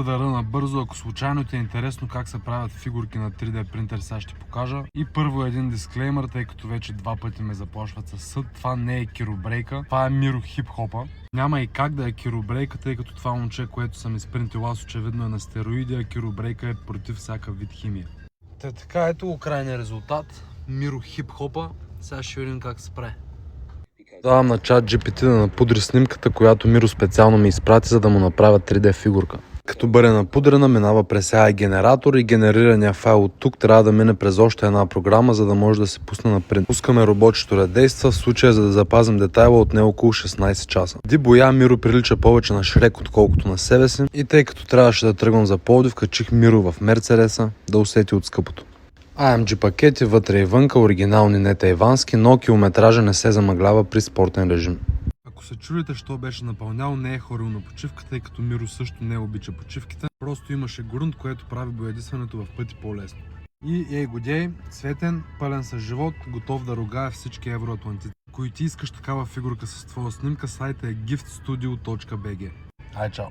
Да ръна бързо, ако случайно ти е интересно как се правят фигурки на 3D принтер, сега ще покажа. И първо един дисклеймър, тъй като вече 2 пъти ме заплашват със съд. Това не е киробрейка, това е Миро хип-хопа. Няма и как да е киробрейка, тъй като това момче, което съм изпринтил аз, очевидно е на стероиди, а киробрейка е против всяка вид химия. Така, ето го крайния резултат. Миро хип-хопа. Сега ще видим как се прави. Давам на чат GPT да напудри снимката, която Миро специално ми изпрати, за да му направя 3D фигурка. Като бъде напудрена, минава през AI генератор и генерирания файл от тук трябва да мине през още една програма, за да може да се пусне на принт. Пускаме роботчето да действа, в случая за да запазим детайла от не около 16 часа. Ди боя Миро прилича повече на Шрек, отколкото на себе си, и тъй като трябваше да тръгвам за Пловдив, качих Миро в Мерцедеса да усети от скъпото. AMG пакети вътре и вънка, оригинални, не тайвански, но километража не се замъглява при спортен режим. Ако се чудите, що беше напълнял, не е хорил на почивка, тъй като Миро също не обича почивките. Просто имаше грунт, което прави боядисването в пъти по-лесно. И ей годей, цветен, пълен с живот, готов да ругае всички евроатлантици. Ако и ти искаш такава фигурка с твоя снимка, сайта е giftstudio.bg. Ай, чао!